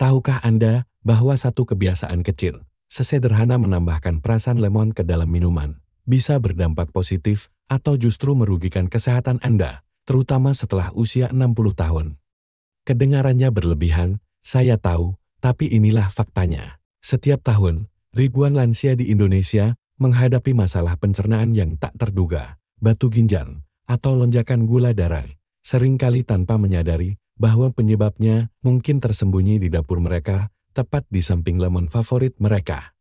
Tahukah Anda bahwa satu kebiasaan kecil, sesederhana menambahkan perasan lemon ke dalam minuman, bisa berdampak positif atau justru merugikan kesehatan Anda, terutama setelah usia 60 tahun? Kedengarannya berlebihan, saya tahu, tapi inilah faktanya. Setiap tahun, ribuan lansia di Indonesia menghadapi masalah pencernaan yang tak terduga, batu ginjal, atau lonjakan gula darah, seringkali tanpa menyadari bahwa penyebabnya mungkin tersembunyi di dapur mereka, tepat di samping lemon favorit mereka.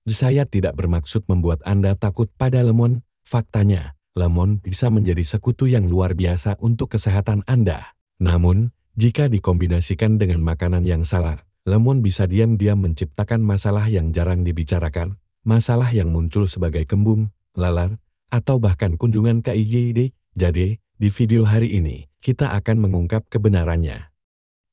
Saya tidak bermaksud membuat Anda takut pada lemon, faktanya, lemon bisa menjadi sekutu yang luar biasa untuk kesehatan Anda. Namun, jika dikombinasikan dengan makanan yang salah, lemon bisa diam-diam menciptakan masalah yang jarang dibicarakan, masalah yang muncul sebagai kembung, lalat, atau bahkan kunjungan ke IGD. Jadi, di video hari ini, kita akan mengungkap kebenarannya.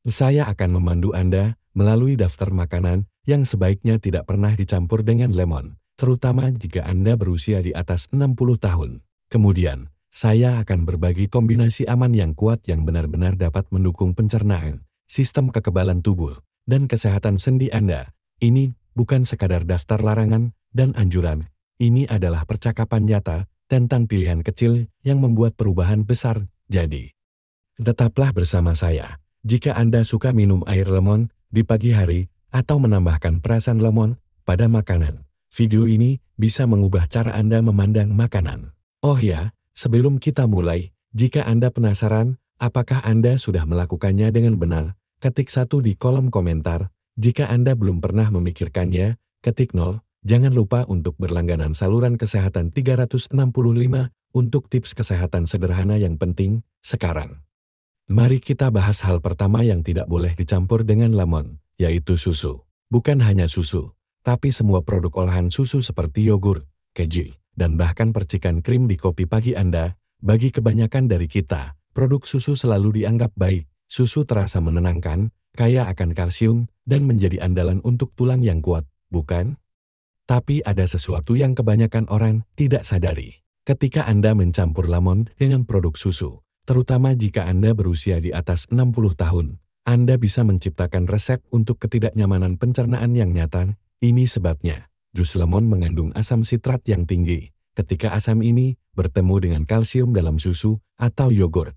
Saya akan memandu Anda melalui daftar makanan yang sebaiknya tidak pernah dicampur dengan lemon, terutama jika Anda berusia di atas 60 tahun. Kemudian, saya akan berbagi kombinasi aman yang kuat yang benar-benar dapat mendukung pencernaan, sistem kekebalan tubuh, dan kesehatan sendi Anda. Ini bukan sekadar daftar larangan dan anjuran, ini adalah percakapan nyata tentang pilihan kecil yang membuat perubahan besar. Jadi, tetaplah bersama saya. Jika Anda suka minum air lemon di pagi hari atau menambahkan perasan lemon pada makanan, video ini bisa mengubah cara Anda memandang makanan. Oh ya, sebelum kita mulai, jika Anda penasaran apakah Anda sudah melakukannya dengan benar, ketik 1 di kolom komentar. Jika Anda belum pernah memikirkannya, ketik 0. Jangan lupa untuk berlangganan saluran kesehatan 365 untuk tips kesehatan sederhana yang penting sekarang. Mari kita bahas hal pertama yang tidak boleh dicampur dengan lemon, yaitu susu. Bukan hanya susu, tapi semua produk olahan susu seperti yogurt, keju, dan bahkan percikan krim di kopi pagi Anda. Bagi kebanyakan dari kita, produk susu selalu dianggap baik. Susu terasa menenangkan, kaya akan kalsium, dan menjadi andalan untuk tulang yang kuat, bukan? Tapi ada sesuatu yang kebanyakan orang tidak sadari. Ketika Anda mencampur lemon dengan produk susu, terutama jika Anda berusia di atas 60 tahun, Anda bisa menciptakan resep untuk ketidaknyamanan pencernaan yang nyata. Ini sebabnya, jus lemon mengandung asam sitrat yang tinggi. Ketika asam ini bertemu dengan kalsium dalam susu atau yogurt,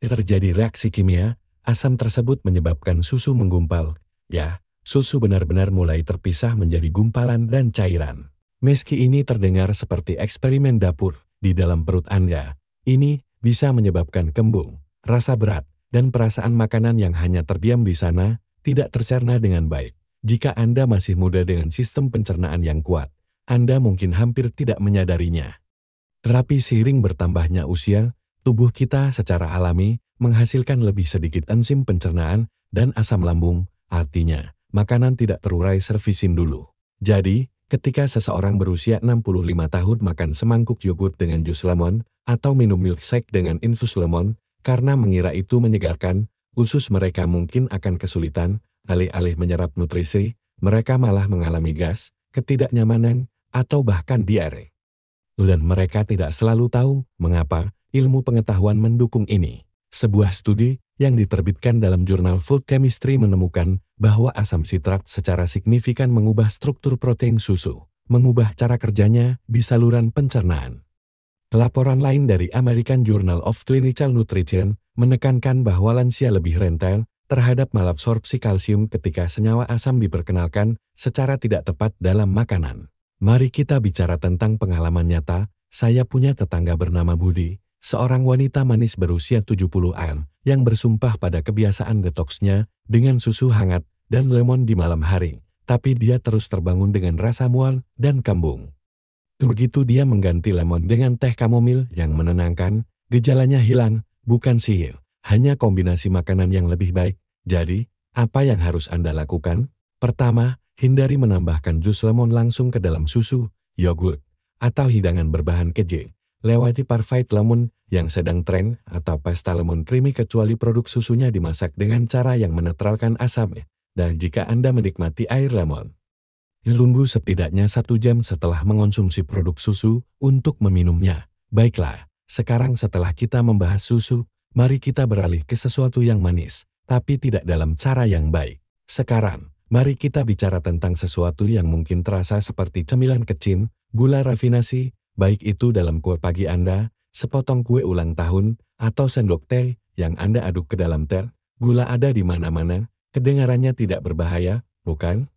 terjadi reaksi kimia, asam tersebut menyebabkan susu menggumpal. Ya, susu benar-benar mulai terpisah menjadi gumpalan dan cairan. Meski ini terdengar seperti eksperimen dapur di dalam perut Anda, ini bisa menyebabkan kembung, rasa berat, dan perasaan makanan yang hanya terdiam di sana, tidak tercerna dengan baik. Jika Anda masih muda dengan sistem pencernaan yang kuat, Anda mungkin hampir tidak menyadarinya. Tetapi seiring bertambahnya usia, tubuh kita secara alami menghasilkan lebih sedikit enzim pencernaan dan asam lambung, artinya, makanan tidak terurai servisin dulu. Jadi, ketika seseorang berusia 65 tahun makan semangkuk yogurt dengan jus lemon, atau minum milkshake dengan infus lemon, karena mengira itu menyegarkan, usus mereka mungkin akan kesulitan, alih-alih menyerap nutrisi, mereka malah mengalami gas, ketidaknyamanan, atau bahkan diare. Dan mereka tidak selalu tahu mengapa. Ilmu pengetahuan mendukung ini. Sebuah studi yang diterbitkan dalam jurnal Food Chemistry menemukan bahwa asam sitrat secara signifikan mengubah struktur protein susu, mengubah cara kerjanya di saluran pencernaan. Laporan lain dari American Journal of Clinical Nutrition menekankan bahwa lansia lebih rentan terhadap malabsorpsi kalsium ketika senyawa asam diperkenalkan secara tidak tepat dalam makanan. Mari kita bicara tentang pengalaman nyata. Saya punya tetangga bernama Budi, seorang wanita manis berusia 70-an yang bersumpah pada kebiasaan detoksnya dengan susu hangat dan lemon di malam hari, tapi dia terus terbangun dengan rasa mual dan kembung. Begitu dia mengganti lemon dengan teh kamomil yang menenangkan, gejalanya hilang, bukan sihir, hanya kombinasi makanan yang lebih baik. Jadi, apa yang harus Anda lakukan? Pertama, hindari menambahkan jus lemon langsung ke dalam susu, yogurt, atau hidangan berbahan keju. Lewati parfait lemon yang sedang tren atau pasta lemon creamy kecuali produk susunya dimasak dengan cara yang menetralkan asam. Dan jika Anda menikmati air lemon, tunggu setidaknya 1 jam setelah mengonsumsi produk susu untuk meminumnya. Baiklah, sekarang setelah kita membahas susu, mari kita beralih ke sesuatu yang manis, tapi tidak dalam cara yang baik. Sekarang, mari kita bicara tentang sesuatu yang mungkin terasa seperti cemilan kecil, gula rafinasi, baik itu dalam kue pagi Anda, sepotong kue ulang tahun, atau sendok teh yang Anda aduk ke dalam teh. Gula ada di mana-mana, kedengarannya tidak berbahaya, bukan?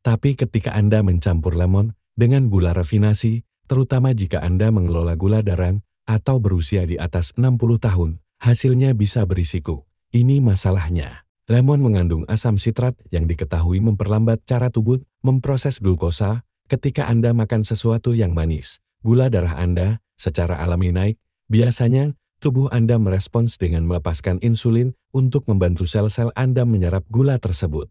Tapi ketika Anda mencampur lemon dengan gula rafinasi, terutama jika Anda mengelola gula darah atau berusia di atas 60 tahun, hasilnya bisa berisiko. Ini masalahnya. Lemon mengandung asam sitrat yang diketahui memperlambat cara tubuh memproses glukosa. Ketika Anda makan sesuatu yang manis, gula darah Anda secara alami naik. Biasanya, tubuh Anda merespons dengan melepaskan insulin untuk membantu sel-sel Anda menyerap gula tersebut.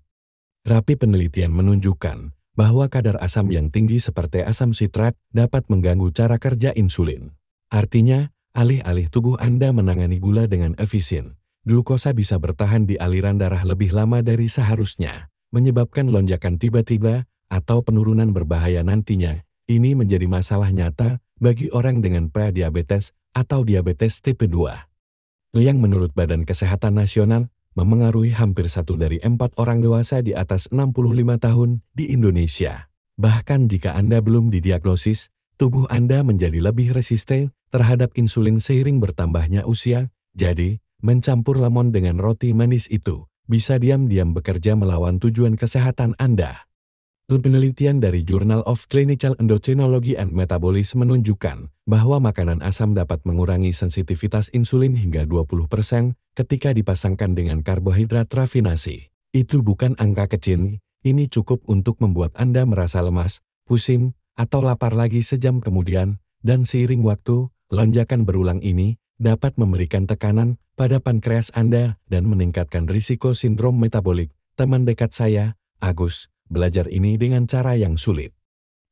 Tapi penelitian menunjukkan bahwa kadar asam yang tinggi seperti asam sitrat dapat mengganggu cara kerja insulin. Artinya, alih-alih tubuh Anda menangani gula dengan efisien, glukosa bisa bertahan di aliran darah lebih lama dari seharusnya, menyebabkan lonjakan tiba-tiba atau penurunan berbahaya nantinya. Ini menjadi masalah nyata bagi orang dengan prediabetes atau diabetes tipe 2. Yang menurut Badan Kesehatan Nasional, memengaruhi hampir 1 dari 4 orang dewasa di atas 65 tahun di Indonesia. Bahkan jika Anda belum didiagnosis, tubuh Anda menjadi lebih resisten terhadap insulin seiring bertambahnya usia. Jadi, mencampur lemon dengan roti manis itu bisa diam-diam bekerja melawan tujuan kesehatan Anda. Penelitian dari Journal of Clinical Endocrinology and Metabolism menunjukkan bahwa makanan asam dapat mengurangi sensitivitas insulin hingga 20% ketika dipasangkan dengan karbohidrat rafinasi. Itu bukan angka kecil, ini cukup untuk membuat Anda merasa lemas, pusing, atau lapar lagi sejam kemudian, dan seiring waktu, lonjakan berulang ini dapat memberikan tekanan pada pankreas Anda dan meningkatkan risiko sindrom metabolik. Teman dekat saya, Agus, belajar ini dengan cara yang sulit.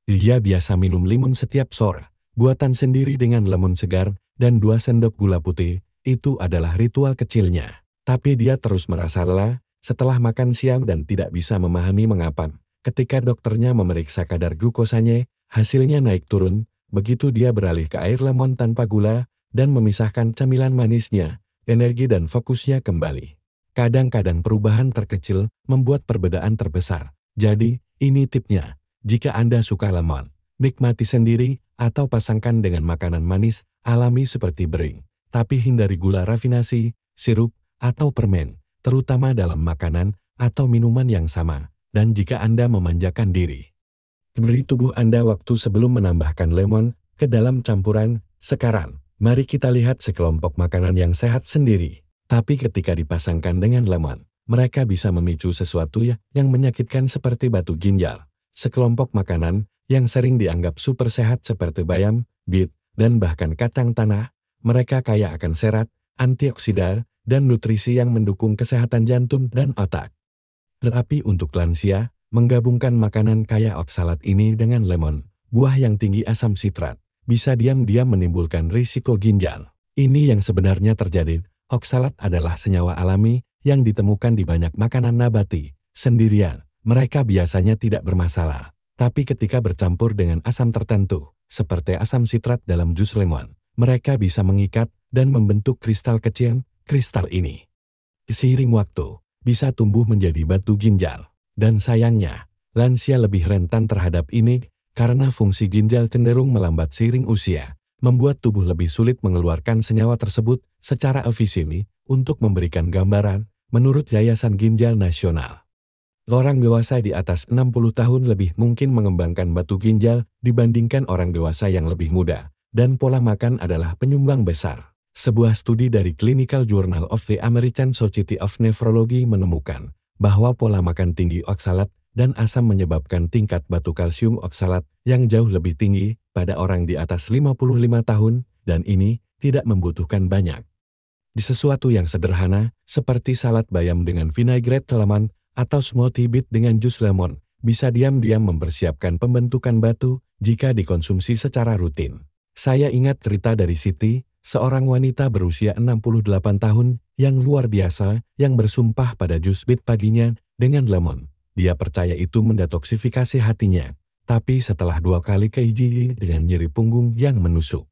Dia biasa minum limun setiap sore, buatan sendiri dengan lemon segar, dan 2 sendok gula putih. Itu adalah ritual kecilnya. Tapi dia terus merasa lelah setelah makan siang dan tidak bisa memahami mengapa. Ketika dokternya memeriksa kadar glukosanya, hasilnya naik turun. Begitu dia beralih ke air lemon tanpa gula dan memisahkan camilan manisnya, energi dan fokusnya kembali. Kadang-kadang perubahan terkecil membuat perbedaan terbesar. Jadi, ini tipnya. Jika Anda suka lemon, nikmati sendiri atau pasangkan dengan makanan manis alami seperti bering. Tapi hindari gula rafinasi, sirup, atau permen, terutama dalam makanan atau minuman yang sama. Dan jika Anda memanjakan diri, beri tubuh Anda waktu sebelum menambahkan lemon ke dalam campuran. Sekarang, mari kita lihat sekelompok makanan yang sehat sendiri. Tapi ketika dipasangkan dengan lemon, mereka bisa memicu sesuatu yang menyakitkan seperti batu ginjal. Sekelompok makanan yang sering dianggap super sehat seperti bayam, beet, dan bahkan kacang tanah, mereka kaya akan serat, antioksidan, dan nutrisi yang mendukung kesehatan jantung dan otak. Tetapi untuk lansia, menggabungkan makanan kaya oksalat ini dengan lemon, buah yang tinggi asam sitrat, bisa diam-diam menimbulkan risiko ginjal. Ini yang sebenarnya terjadi. Oksalat adalah senyawa alami yang ditemukan di banyak makanan nabati. Sendirian, mereka biasanya tidak bermasalah. Tapi ketika bercampur dengan asam tertentu, seperti asam sitrat dalam jus lemon, mereka bisa mengikat dan membentuk kristal kecil. Kristal ini, seiring waktu, bisa tumbuh menjadi batu ginjal. Dan sayangnya, lansia lebih rentan terhadap ini karena fungsi ginjal cenderung melambat seiring usia, membuat tubuh lebih sulit mengeluarkan senyawa tersebut secara efisien. Untuk memberikan gambaran, menurut Yayasan Ginjal Nasional, orang dewasa di atas 60 tahun lebih mungkin mengembangkan batu ginjal dibandingkan orang dewasa yang lebih muda, dan pola makan adalah penyumbang besar. Sebuah studi dari Clinical Journal of the American Society of Nephrology menemukan bahwa pola makan tinggi oksalat dan asam menyebabkan tingkat batu kalsium oksalat yang jauh lebih tinggi pada orang di atas 55 tahun, dan ini tidak membutuhkan banyak. Di sesuatu yang sederhana, seperti salad bayam dengan vinaigrette lemon atau smoothie beet dengan jus lemon, bisa diam-diam mempersiapkan pembentukan batu jika dikonsumsi secara rutin. Saya ingat cerita dari Siti, seorang wanita berusia 68 tahun yang luar biasa yang bersumpah pada jus beet paginya dengan lemon. Dia percaya itu mendetoksifikasi hatinya, tapi setelah 2 kali keiji dengan nyeri punggung yang menusuk.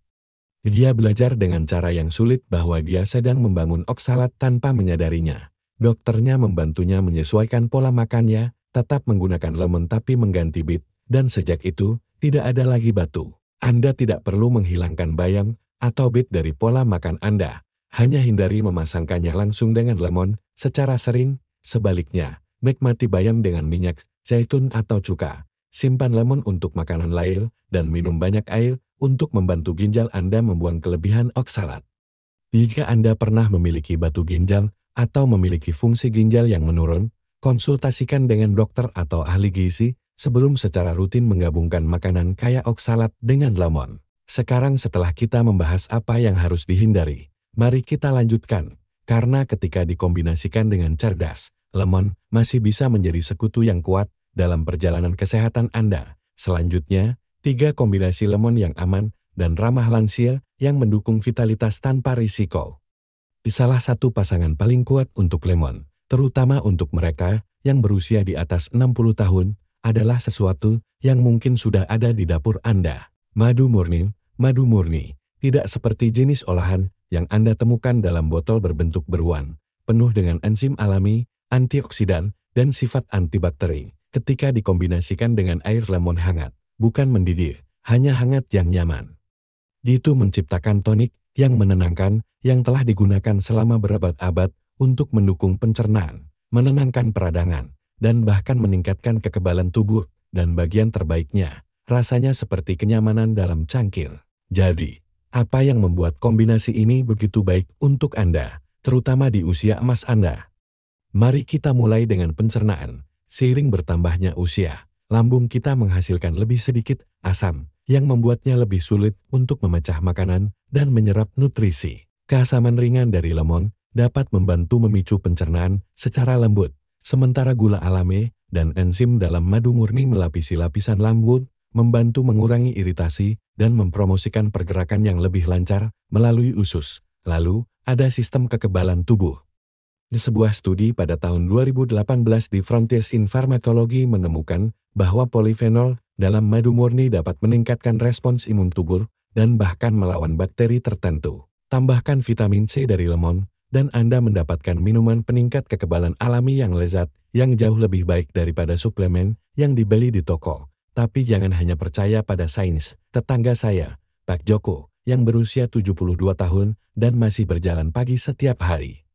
Dia belajar dengan cara yang sulit bahwa dia sedang membangun oksalat tanpa menyadarinya. Dokternya membantunya menyesuaikan pola makannya, tetap menggunakan lemon tapi mengganti bit, dan sejak itu, tidak ada lagi batu. Anda tidak perlu menghilangkan bayam atau bit dari pola makan Anda. Hanya hindari memasangkannya langsung dengan lemon secara sering. Sebaliknya, nikmati bayam dengan minyak zaitun atau cuka. Simpan lemon untuk makanan lain, dan minum banyak air untuk membantu ginjal Anda membuang kelebihan oksalat. Jika Anda pernah memiliki batu ginjal atau memiliki fungsi ginjal yang menurun, konsultasikan dengan dokter atau ahli gizi sebelum secara rutin menggabungkan makanan kaya oksalat dengan lemon. Sekarang setelah kita membahas apa yang harus dihindari, mari kita lanjutkan. Karena ketika dikombinasikan dengan cerdas, lemon masih bisa menjadi sekutu yang kuat dalam perjalanan kesehatan Anda. Selanjutnya, 3 kombinasi lemon yang aman dan ramah lansia yang mendukung vitalitas tanpa risiko. Salah satu pasangan paling kuat untuk lemon, terutama untuk mereka yang berusia di atas 60 tahun, adalah sesuatu yang mungkin sudah ada di dapur Anda. Madu murni. Madu murni tidak seperti jenis olahan yang Anda temukan dalam botol berbentuk beruang, penuh dengan enzim alami, antioksidan, dan sifat antibakteri. Ketika dikombinasikan dengan air lemon hangat, bukan mendidih, hanya hangat yang nyaman. Itu menciptakan tonik yang menenangkan yang telah digunakan selama berabad-abad untuk mendukung pencernaan, menenangkan peradangan, dan bahkan meningkatkan kekebalan tubuh dan bagian terbaiknya. Rasanya seperti kenyamanan dalam cangkir. Jadi, apa yang membuat kombinasi ini begitu baik untuk Anda, terutama di usia emas Anda? Mari kita mulai dengan pencernaan. Seiring bertambahnya usia, lambung kita menghasilkan lebih sedikit asam, yang membuatnya lebih sulit untuk memecah makanan dan menyerap nutrisi. Keasaman ringan dari lemon dapat membantu memicu pencernaan secara lembut, sementara gula alami dan enzim dalam madu murni melapisi lapisan lambung, membantu mengurangi iritasi dan mempromosikan pergerakan yang lebih lancar melalui usus. Lalu, ada sistem kekebalan tubuh. Sebuah studi pada tahun 2018 di Frontiers in Pharmacology menemukan bahwa polifenol dalam madu murni dapat meningkatkan respons imun tubuh dan bahkan melawan bakteri tertentu. Tambahkan vitamin C dari lemon, dan Anda mendapatkan minuman peningkat kekebalan alami yang lezat, yang jauh lebih baik daripada suplemen yang dibeli di toko. Tapi jangan hanya percaya pada sains. Tetangga saya, Pak Joko, yang berusia 72 tahun dan masih berjalan pagi setiap hari,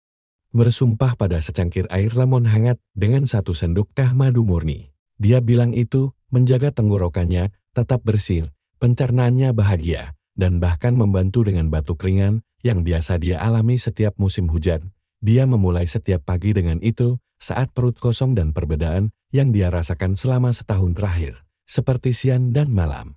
bersumpah pada secangkir air lemon hangat dengan 1 sendok teh madu murni. Dia bilang itu menjaga tenggorokannya tetap bersih, pencernaannya bahagia, dan bahkan membantu dengan batuk ringan yang biasa dia alami setiap musim hujan. Dia memulai setiap pagi dengan itu saat perut kosong, dan perbedaan yang dia rasakan selama setahun terakhir, seperti siang dan malam.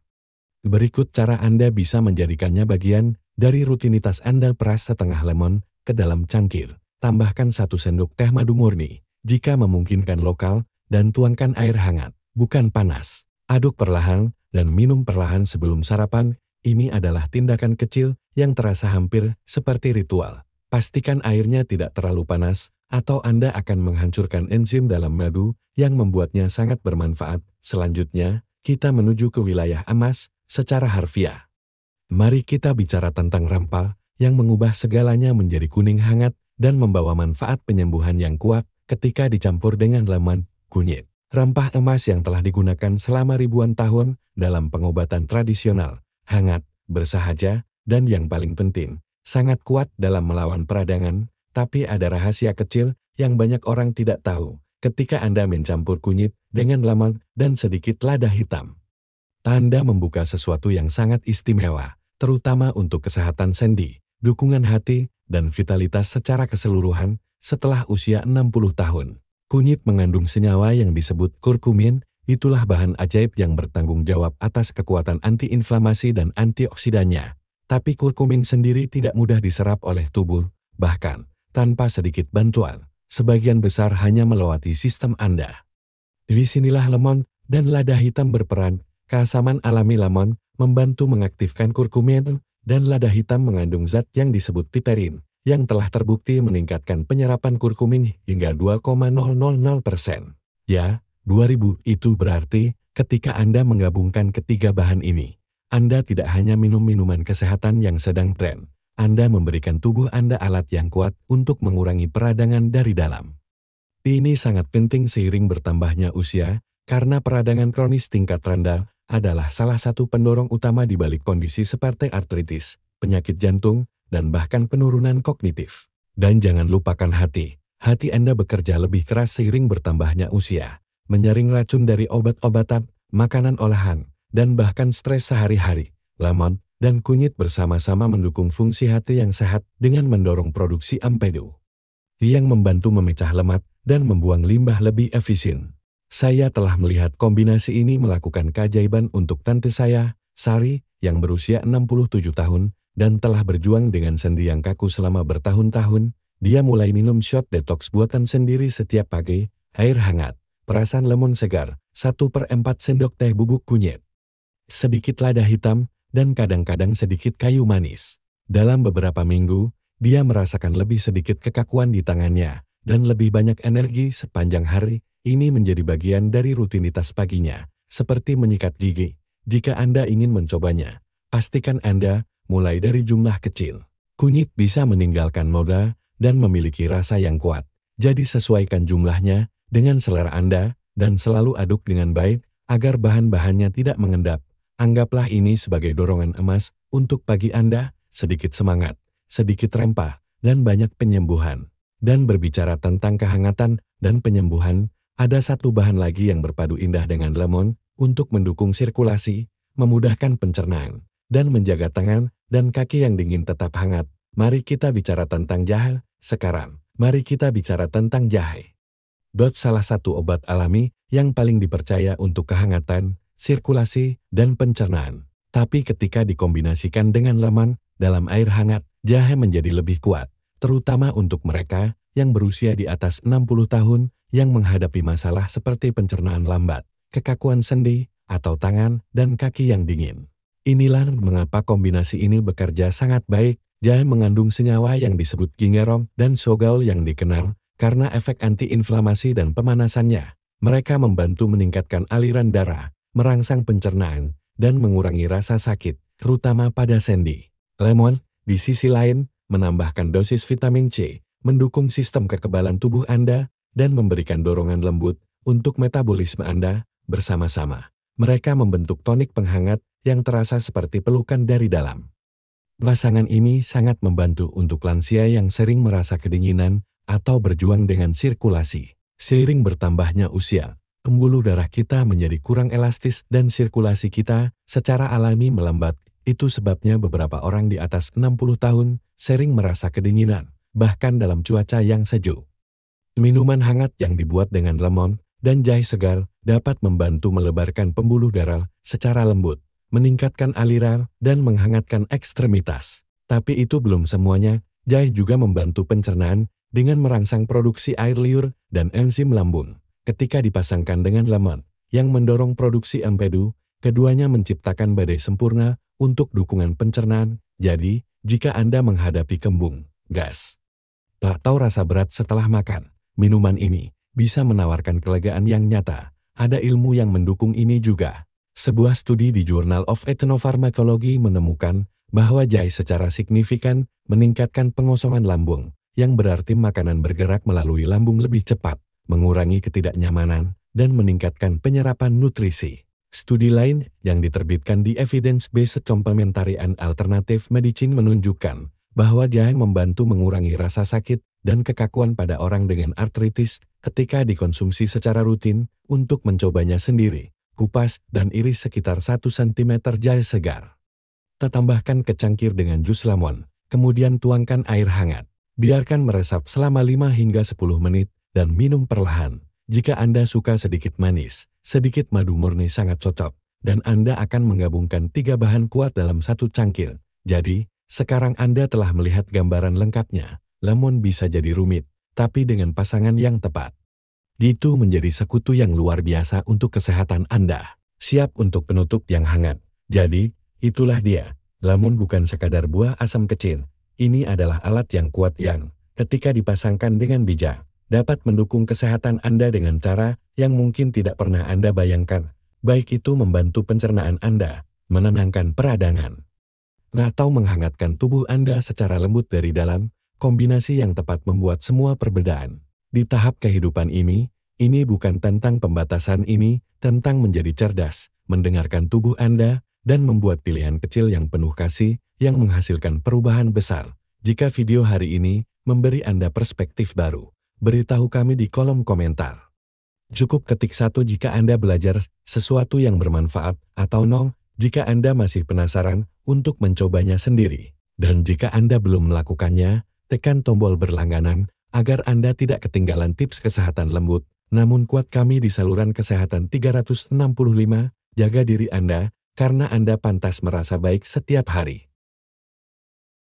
Berikut cara Anda bisa menjadikannya bagian dari rutinitas Anda. Peras setengah lemon ke dalam cangkir. Tambahkan 1 sendok teh madu murni, jika memungkinkan lokal, dan tuangkan air hangat, bukan panas. Aduk perlahan, dan minum perlahan sebelum sarapan. Ini adalah tindakan kecil yang terasa hampir seperti ritual. Pastikan airnya tidak terlalu panas, atau Anda akan menghancurkan enzim dalam madu yang membuatnya sangat bermanfaat. Selanjutnya, kita menuju ke wilayah emas secara harfiah. Mari kita bicara tentang rampal yang mengubah segalanya menjadi kuning hangat dan membawa manfaat penyembuhan yang kuat ketika dicampur dengan lemon, kunyit. Rempah emas yang telah digunakan selama ribuan tahun dalam pengobatan tradisional, hangat, bersahaja, dan yang paling penting, sangat kuat dalam melawan peradangan. Tapi ada rahasia kecil yang banyak orang tidak tahu. Ketika Anda mencampur kunyit dengan lemon dan sedikit lada hitam, Anda membuka sesuatu yang sangat istimewa, terutama untuk kesehatan sendi, dukungan hati, dan vitalitas secara keseluruhan. Setelah usia 60 tahun. Kunyit mengandung senyawa yang disebut kurkumin. Itulah bahan ajaib yang bertanggung jawab atas kekuatan antiinflamasi dan antioksidannya. Tapi kurkumin sendiri tidak mudah diserap oleh tubuh, bahkan tanpa sedikit bantuan, sebagian besar hanya melewati sistem Anda. Disinilah lemon dan lada hitam berperan. Keasaman alami lemon membantu mengaktifkan kurkumin, dan lada hitam mengandung zat yang disebut piperin, yang telah terbukti meningkatkan penyerapan kurkumin hingga 2,000%. Ya, 2000. Itu berarti, ketika Anda menggabungkan ketiga bahan ini, Anda tidak hanya minum minuman kesehatan yang sedang tren, Anda memberikan tubuh Anda alat yang kuat untuk mengurangi peradangan dari dalam. Ini sangat penting seiring bertambahnya usia, karena peradangan kronis tingkat rendah adalah salah satu pendorong utama di balik kondisi seperti artritis, penyakit jantung, dan bahkan penurunan kognitif. Dan jangan lupakan hati. Hati Anda bekerja lebih keras seiring bertambahnya usia, menyaring racun dari obat-obatan, makanan olahan, dan bahkan stres sehari-hari. Lemon dan kunyit bersama-sama mendukung fungsi hati yang sehat dengan mendorong produksi empedu, yang membantu memecah lemak dan membuang limbah lebih efisien. Saya telah melihat kombinasi ini melakukan keajaiban untuk tante saya, Sari, yang berusia 67 tahun, dan telah berjuang dengan sendi yang kaku selama bertahun-tahun. Dia mulai minum shot detox buatan sendiri setiap pagi, air hangat, perasan lemon segar, 1/4 sendok teh bubuk kunyit, sedikit lada hitam, dan kadang-kadang sedikit kayu manis. Dalam beberapa minggu, dia merasakan lebih sedikit kekakuan di tangannya, dan lebih banyak energi sepanjang hari. Ini menjadi bagian dari rutinitas paginya, seperti menyikat gigi. Jika Anda ingin mencobanya, pastikan Anda mulai dari jumlah kecil. Kunyit bisa meninggalkan noda dan memiliki rasa yang kuat. Jadi sesuaikan jumlahnya dengan selera Anda dan selalu aduk dengan baik agar bahan-bahannya tidak mengendap. Anggaplah ini sebagai dorongan emas untuk pagi Anda, sedikit semangat, sedikit rempah, dan banyak penyembuhan. Dan berbicara tentang kehangatan dan penyembuhan, ada satu bahan lagi yang berpadu indah dengan lemon untuk mendukung sirkulasi, memudahkan pencernaan, dan menjaga tangan dan kaki yang dingin tetap hangat. Mari kita bicara tentang jahe sekarang. Mari kita bicara tentang jahe. Salah satu obat alami yang paling dipercaya untuk kehangatan, sirkulasi, dan pencernaan. Tapi ketika dikombinasikan dengan lemon dalam air hangat, jahe menjadi lebih kuat, terutama untuk mereka yang berusia di atas 60 tahun yang menghadapi masalah seperti pencernaan lambat, kekakuan sendi, atau tangan dan kaki yang dingin. Inilah mengapa kombinasi ini bekerja sangat baik. Jahe mengandung senyawa yang disebut gingerol dan sogal yang dikenal karena efek antiinflamasi dan pemanasannya. Mereka membantu meningkatkan aliran darah, merangsang pencernaan, dan mengurangi rasa sakit, terutama pada sendi. Lemon, di sisi lain, menambahkan dosis vitamin C, mendukung sistem kekebalan tubuh Anda, dan memberikan dorongan lembut untuk metabolisme Anda. Bersama-sama, mereka membentuk tonik penghangat yang terasa seperti pelukan dari dalam. Pasangan ini sangat membantu untuk lansia yang sering merasa kedinginan atau berjuang dengan sirkulasi. Seiring bertambahnya usia, pembuluh darah kita menjadi kurang elastis dan sirkulasi kita secara alami melambat. Itu sebabnya beberapa orang di atas 60 tahun sering merasa kedinginan, bahkan dalam cuaca yang sejuk. Minuman hangat yang dibuat dengan lemon dan jahe segar dapat membantu melebarkan pembuluh darah secara lembut, meningkatkan aliran, dan menghangatkan ekstremitas. Tapi itu belum semuanya, jahe juga membantu pencernaan dengan merangsang produksi air liur dan enzim lambung. Ketika dipasangkan dengan lemon yang mendorong produksi empedu, keduanya menciptakan badai sempurna untuk dukungan pencernaan. Jadi, jika Anda menghadapi kembung, gas, atau rasa berat setelah makan, minuman ini bisa menawarkan kelegaan yang nyata. Ada ilmu yang mendukung ini juga. Sebuah studi di Journal of Ethnopharmacology menemukan bahwa jahe secara signifikan meningkatkan pengosongan lambung, yang berarti makanan bergerak melalui lambung lebih cepat, mengurangi ketidaknyamanan, dan meningkatkan penyerapan nutrisi. Studi lain yang diterbitkan di Evidence-Based Complementary and Alternative Medicine menunjukkan bahwa jahe membantu mengurangi rasa sakit dan kekakuan pada orang dengan artritis ketika dikonsumsi secara rutin. Untuk mencobanya sendiri, kupas dan iris sekitar 1 cm jahe segar. Tambahkan ke cangkir dengan jus lemon, kemudian tuangkan air hangat. Biarkan meresap selama 5 hingga 10 menit dan minum perlahan. Jika Anda suka sedikit manis, sedikit madu murni sangat cocok, dan Anda akan menggabungkan 3 bahan kuat dalam 1 cangkir. Jadi, sekarang Anda telah melihat gambaran lengkapnya. Lemon bisa jadi rumit, tapi dengan pasangan yang tepat, itu menjadi sekutu yang luar biasa untuk kesehatan Anda. Siap untuk penutup yang hangat. Jadi, itulah dia. Lemon bukan sekadar buah asam kecil. Ini adalah alat yang kuat yang, ketika dipasangkan dengan bijak, dapat mendukung kesehatan Anda dengan cara yang mungkin tidak pernah Anda bayangkan. Baik itu membantu pencernaan Anda, menenangkan peradangan, atau menghangatkan tubuh Anda secara lembut dari dalam. Kombinasi yang tepat membuat semua perbedaan. Di tahap kehidupan ini bukan tentang pembatasan, ini tentang menjadi cerdas, mendengarkan tubuh Anda, dan membuat pilihan kecil yang penuh kasih, yang menghasilkan perubahan besar. Jika video hari ini memberi Anda perspektif baru, beritahu kami di kolom komentar. Cukup ketik 1 jika Anda belajar sesuatu yang bermanfaat, atau 0 jika Anda masih penasaran untuk mencobanya sendiri. Dan jika Anda belum melakukannya, tekan tombol berlangganan agar Anda tidak ketinggalan tips kesehatan lembut namun kuat kami di saluran kesehatan 365. Jaga diri Anda, karena Anda pantas merasa baik setiap hari.